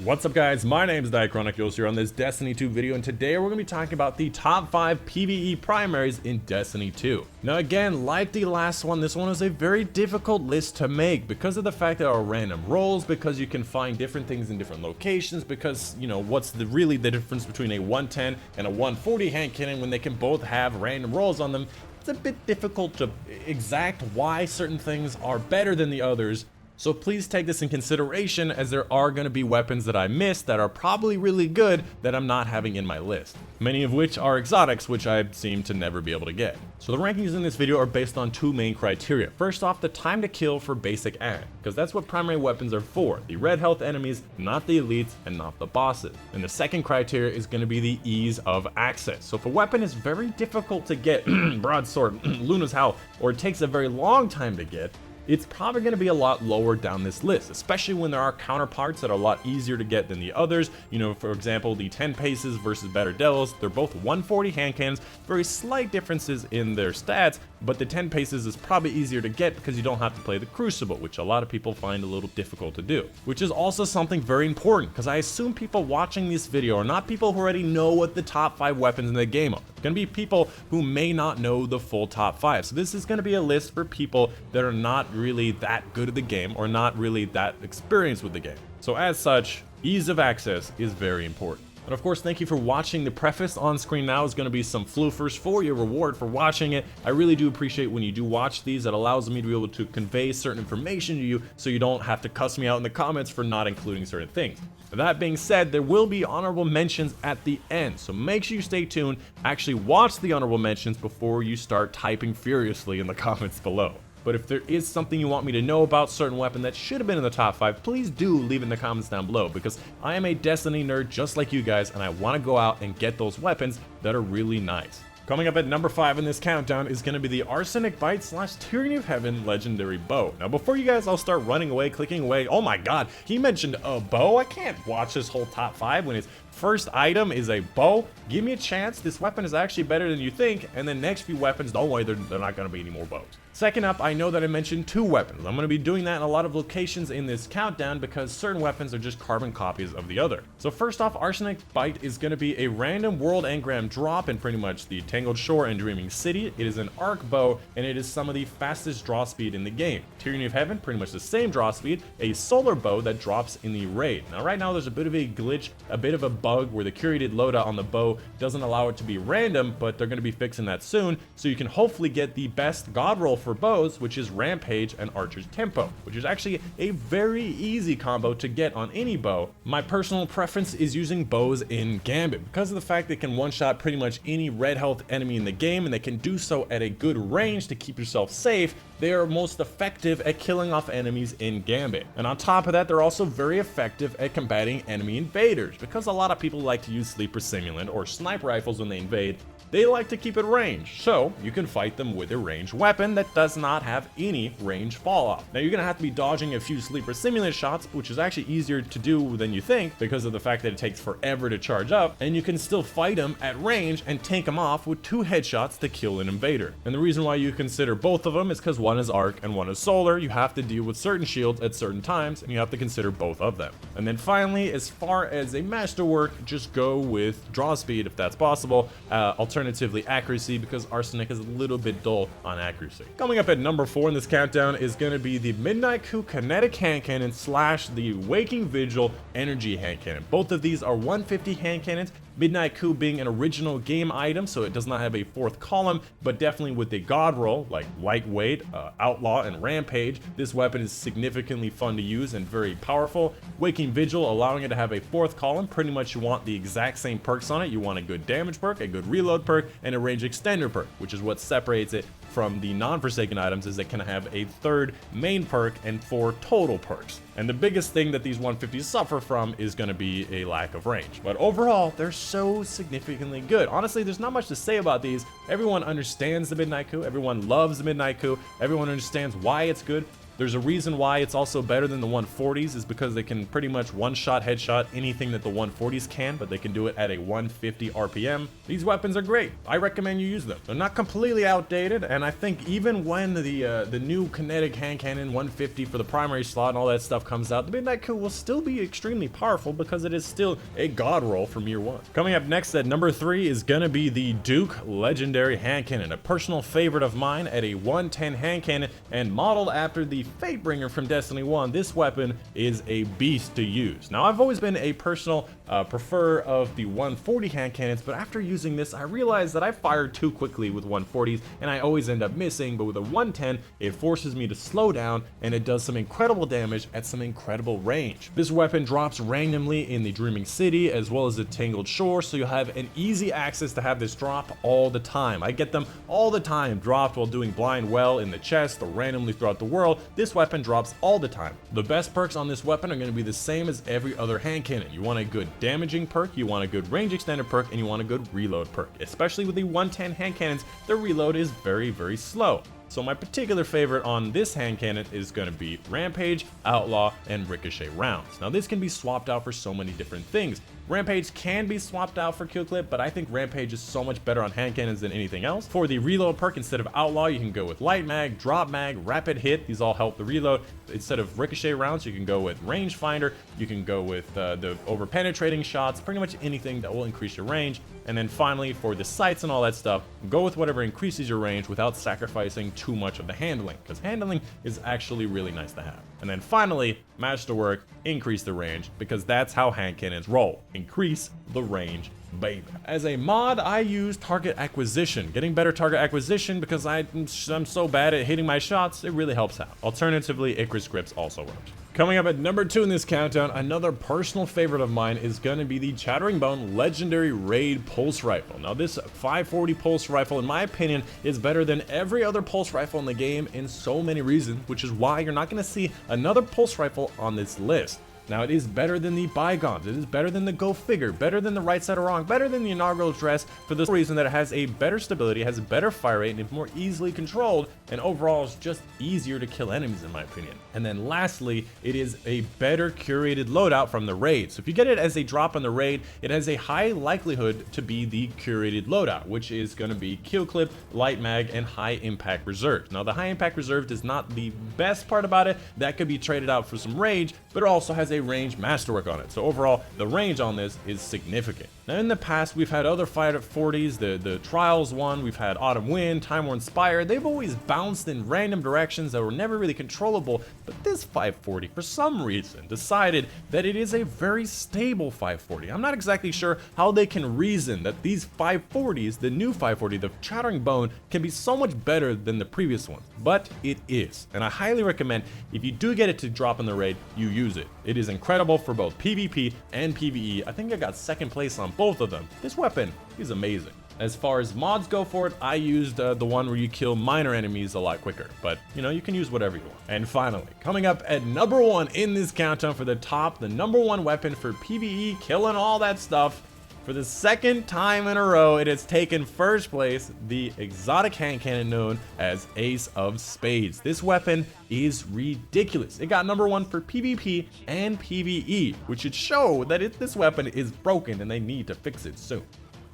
What's up guys, my name is Dychronic here on this Destiny 2 video, and today we're going to be talking about the top 5 PvE primaries in Destiny 2. Now again, like the last one, this one is a very difficult list to make because of the fact there are random rolls, because you can find different things in different locations, because, you know, what's really the difference between a 110 and a 140 hand cannon when they can both have random rolls on them. It's a bit difficult to exact why certain things are better than the others. So please take this in consideration, as there are going to be weapons that I missed that are probably really good that I'm not having in my list. Many of which are exotics, which I seem to never be able to get. So the rankings in this video are based on two main criteria. First off, the time to kill for basic ad, because that's what primary weapons are for. The red health enemies, not the elites and not the bosses. And the second criteria is going to be the ease of access. So if a weapon is very difficult to get, broadsword, Luna's Howl, or it takes a very long time to get, it's probably going to be a lot lower down this list, especially when there are counterparts that are a lot easier to get than the others. You know, for example, the 10 paces versus Better Devils, they're both 140 hand cannons, very slight differences in their stats, but the 10 paces is probably easier to get because you don't have to play the Crucible, which a lot of people find a little difficult to do. Which is also something very important, because I assume people watching this video are not people who already know what the top 5 weapons in the game are. It's going to be people who may not know the full top 5. So this is going to be a list for people that are not really that good at the game or not really that experienced with the game. So as such, ease of access is very important. And of course, thank you for watching. The preface on screen now is going to be some floofers for your reward for watching it. I really do appreciate when you do watch these. It allows me to be able to convey certain information to you so you don't have to cuss me out in the comments for not including certain things. That being said, there will be honorable mentions at the end, so make sure you stay tuned. Actually watch the honorable mentions before you start typing furiously in the comments below. But if there is something you want me to know about certain weapon that should have been in the top 5, please do leave it in the comments down below, because I am a Destiny nerd just like you guys, and I want to go out and get those weapons that are really nice. Coming up at number 5 in this countdown is going to be the Arsenic Bite / Tyranny of Heaven Legendary Bow. Now before you guys all start running away, clicking away, oh my god, he mentioned a bow? I can't watch this whole top 5 when his first item is a bow. Give me a chance, this weapon is actually better than you think, and the next few weapons, don't worry, they're not going to be any more bows. Second up, I know that I mentioned 2 weapons. I'm going to be doing that in a lot of locations in this countdown because certain weapons are just carbon copies of the other. So first off, Arsenic Bite is going to be a random world engram drop in pretty much the Tangled Shore and Dreaming City. It is an arc bow, and it is some of the fastest draw speed in the game. Tyranny of Heaven, pretty much the same draw speed, a solar bow that drops in the raid. Now right now there's a bit of a glitch, a bit of a bug where the curated loadout on the bow doesn't allow it to be random, but they're going to be fixing that soon, so you can hopefully get the best god roll for bows, which is Rampage and Archer's Tempo, which is actually a very easy combo to get on any bow. My personal preference is using bows in Gambit because of the fact they can one-shot pretty much any red health enemy in the game, and they can do so at a good range to keep yourself safe. They are most effective at killing off enemies in Gambit. And on top of that, they're also very effective at combating enemy invaders, because a lot of people like to use Sleeper Simulant or sniper rifles when they invade. They like to keep it ranged, so you can fight them with a ranged weapon that does not have any range fall off. Now you're going to have to be dodging a few Sleeper Simulant shots, which is actually easier to do than you think because of the fact that it takes forever to charge up, and you can still fight them at range and tank them off with 2 headshots to kill an invader. And the reason why you consider both of them is because one is arc and one is solar. You have to deal with certain shields at certain times, and you have to consider both of them. And then finally, as far as a masterwork, just go with draw speed if that's possible. Alternatively accuracy, because Arsenic is a little bit dull on accuracy. Coming up at number 4 in this countdown is going to be the Midnight Coup Kinetic Hand Cannon / the Waking Vigil Energy Hand Cannon. Both of these are 150 hand cannons. Midnight Coup being an original game item, so it does not have a 4th column, but definitely with the god roll like Lightweight, Outlaw, and Rampage, this weapon is significantly fun to use and very powerful. Waking Vigil, allowing it to have a 4th column, pretty much you want the exact same perks on it. You want a good damage perk, a good reload perk, and a range extender perk, which is what separates it from the non-Forsaken items, is it can have a 3rd main perk and 4 total perks. And the biggest thing that these 150s suffer from is going to be a lack of range. But overall, they're so significantly good. Honestly, there's not much to say about these. Everyone understands the Midnight Coup. Everyone loves the Midnight Coup. Everyone understands why it's good. There's a reason why it's also better than the 140s, is because they can pretty much one-shot headshot anything that the 140s can, but they can do it at a 150 RPM. These weapons are great. I recommend you use them. They're not completely outdated, and I think even when the new kinetic hand cannon 150 for the primary slot and all that stuff comes out, the Midnight Kill will still be extremely powerful because it is still a god roll from year one. Coming up next at number 3 is gonna be the Duke Legendary Hand Cannon, a personal favorite of mine at a 110 hand cannon and modeled after the Fatebringer from Destiny 1. This weapon is a beast to use. Now, I've always been a personal prefer of the 140 hand cannons, but after using this, I realized that I fire too quickly with 140s and I always end up missing, but with a 110, it forces me to slow down and it does some incredible damage at some incredible range. This weapon drops randomly in the Dreaming City as well as the Tangled Shore, so you'll have an easy access to have this drop all the time. I get them all the time dropped while doing blind well in the chest or randomly throughout the world. This weapon drops all the time. The best perks on this weapon are going to be the same as every other hand cannon. You want a good damaging perk, you want a good range extended perk, and you want a good reload perk. Especially with the 110 hand cannons, the reload is very, very slow. So my particular favorite on this hand cannon is going to be Rampage, Outlaw, and Ricochet rounds. Now this can be swapped out for so many different things. Rampage can be swapped out for Kill Clip, but I think Rampage is so much better on hand cannons than anything else. For the reload perk, instead of Outlaw, you can go with Light Mag, Drop Mag, Rapid Hit. These all help the reload. Instead of Ricochet rounds, you can go with Rangefinder. You can go with the over-penetrating shots, pretty much anything that will increase your range. And then finally, for the sights and all that stuff, go with whatever increases your range without sacrificing too much of the handling, because handling is actually really nice to have. And then finally, Masterwork, increase the range, because that's how hand cannons roll. Increase the range, baby. As a mod, I use target acquisition. Getting better target acquisition because I'm so bad at hitting my shots, it really helps out. Alternatively, Icarus Grips also works. Coming up at number 2 in this countdown, another personal favorite of mine is going to be the Chattering Bone Legendary Raid Pulse Rifle. Now this 540 Pulse Rifle, in my opinion, is better than every other Pulse Rifle in the game in so many reasons, which is why you're not going to see another Pulse Rifle on this list. Now, it is better than the Bygones, it is better than the Go Figure, better than the Right Side of Wrong, better than the Inaugural Dress, for the reason that it has a better stability, has a better fire rate, and is more easily controlled, and overall is just easier to kill enemies in my opinion. And then lastly, it is a better curated loadout from the raid. So if you get it as a drop on the raid, it has a high likelihood to be the curated loadout, which is going to be Kill Clip, Light Mag, and High Impact Reserve. Now the High Impact Reserve is not the best part about it, that could be traded out for some rage, but it also has a range masterwork on it. So overall, the range on this is significant. Now in the past, we've had other 540s, the Trials one, we've had Autumn Wind, Time Worn Spire. They've always bounced in random directions that were never really controllable, but this 540, for some reason, decided that it is a very stable 540. I'm not exactly sure how they can reason that these 540s, the new 540, the Chattering Bone, can be so much better than the previous ones, but it is. And I highly recommend, if you do get it to drop in the raid, you use it. It is incredible for both PvP and PvE. I think I got second place on both of them. This weapon is amazing. As far as mods go for it, I used the one where you kill minor enemies a lot quicker, but you know, you can use whatever you want. And finally, coming up at number 1 in this countdown for the number 1 weapon for PvE, killing all that stuff. For the second time in a row, it has taken first place, the exotic hand cannon known as Ace of Spades. This weapon is ridiculous. It got number 1 for PvP and PvE, which should show that this weapon is broken and they need to fix it soon.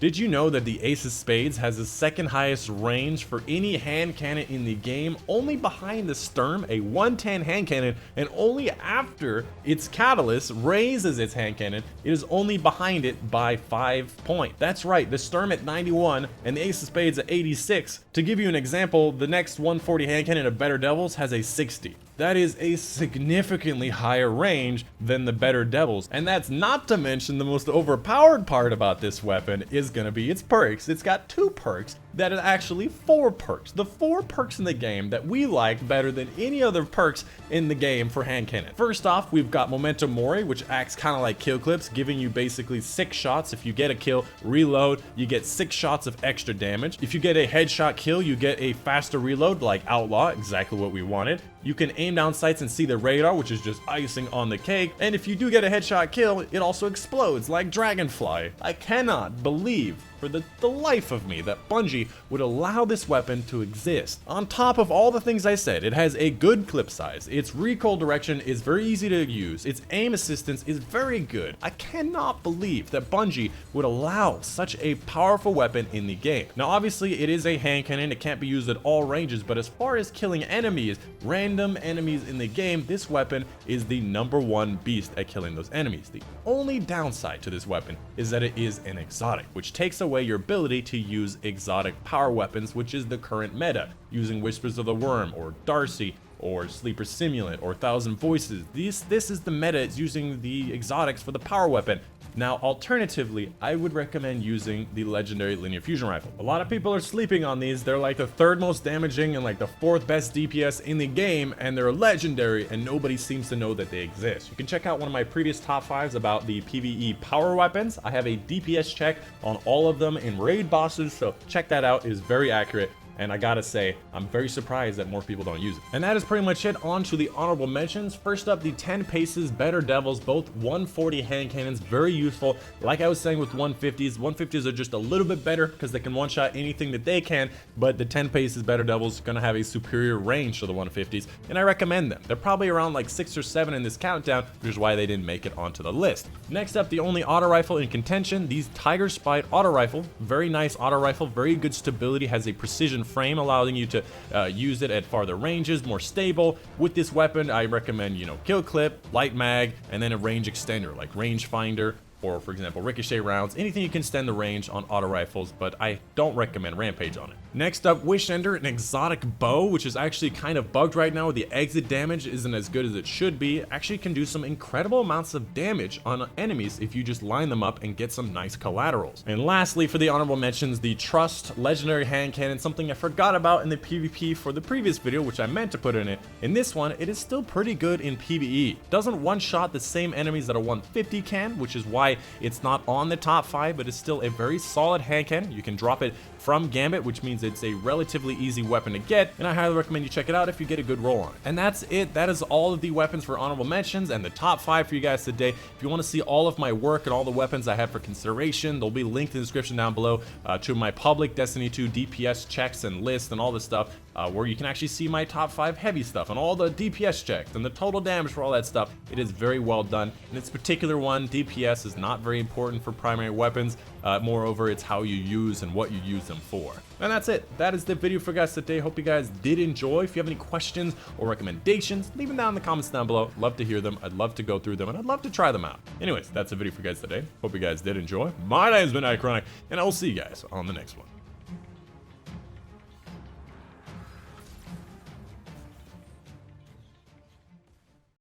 Did you know that the Ace of Spades has the second highest range for any hand cannon in the game, only behind the Sturm, a 110 hand cannon, and only after its Catalyst raises its hand cannon, it is only behind it by 5 points. That's right, the Sturm at 91 and the Ace of Spades at 86. To give you an example, the next 140 hand cannon of Better Devils has a 60. That is a significantly higher range than the Better Devils. And that's not to mention the most overpowered part about this weapon is gonna be its perks. It's got 2 perks that are actually 4 perks. The 4 perks in the game that we like better than any other perks in the game for hand cannon. First off, we've got Momentum Mori, which acts kind of like kill clips, giving you basically 6 shots. If you get a kill, reload, you get 6 shots of extra damage. If you get a headshot kill, you get a faster reload like Outlaw, exactly what we wanted. You can aim down sights and see the radar, which is just icing on the cake. And if you do get a headshot kill, it also explodes like Dragonfly. I cannot believe for the life of me that Bungie would allow this weapon to exist. On top of all the things I said, it has a good clip size, its recoil direction is very easy to use, its aim assistance is very good. I cannot believe that Bungie would allow such a powerful weapon in the game. Now obviously it is a hand cannon, it can't be used at all ranges, but as far as killing enemies, random enemies in the game, this weapon is the #1 beast at killing those enemies. The only downside to this weapon is that it is an exotic, which takes away your ability to use exotic power weapons, which is the current meta, using Whispers of the Worm or Darcy or Sleeper Simulant or Thousand Voices. This is the meta, it's using the exotics for the power weapon. Now, alternatively, I would recommend using the legendary linear fusion rifle. A lot of people are sleeping on these. They're like the 3rd most damaging and like the 4th best DPS in the game, and they're legendary, and nobody seems to know that they exist. You can check out one of my previous top 5s about the PvE power weapons. I have a DPS check on all of them in raid bosses, so check that out. It is very accurate. And I gotta say, I'm very surprised that more people don't use it. And that is pretty much it. On to the honorable mentions. First up, the 10 Paces Better Devils, both 140 hand cannons, very useful. Like I was saying with 150s, 150s are just a little bit better because they can one-shot anything that they can, but the 10 Paces Better Devils are gonna have a superior range to the 150s, and I recommend them. They're probably around like 6 or 7 in this countdown, which is why they didn't make it onto the list. Next up, the only auto rifle in contention, these Tiger Spite auto rifle. Very nice auto rifle, very good stability, has a precision frame allowing you to use it at farther ranges, more stable. With this weapon, I recommend, kill clip, light mag, and then a range extender like range finder, or for example ricochet rounds, anything you can extend the range on auto rifles, but I don't recommend rampage on it. Next up, Wish Ender, an exotic bow, which is actually kind of bugged right now. The exit damage isn't as good as it should be. Actually can do some incredible amounts of damage on enemies if you just line them up and get some nice collaterals. And lastly, for the honorable mentions, the Trust legendary hand cannon, something I forgot about in the PvP for the previous video, which I meant to put in it. In this one, it is still pretty good in PvE. Doesn't one-shot the same enemies that a 150 can, which is why it's not on the top 5, but it's still a very solid hand cannon. You can drop it from Gambit, which means it's a relatively easy weapon to get, and I highly recommend you check it out if you get a good roll on it. And that's it. That is all of the weapons for honorable mentions and the top 5 for you guys today. If you want to see all of my work and all the weapons I have for consideration, they'll be linked in the description down below to my public Destiny 2 DPS checks and lists and all this stuff, where you can actually see my top 5 heavy stuff and all the DPS checks and the total damage for all that stuff. It is very well done. In this particular one, DPS is not very important for primary weapons. Moreover, it's how you use and what you use them for. And that's it. That is the video for you guys today. Hope you guys did enjoy. If you have any questions or recommendations, leave them down in the comments down below. Love to hear them. I'd love to go through them, and I'd love to try them out. Anyways, that's the video for you guys today. Hope you guys did enjoy. My name's been Dychronic, and I will see you guys on the next one.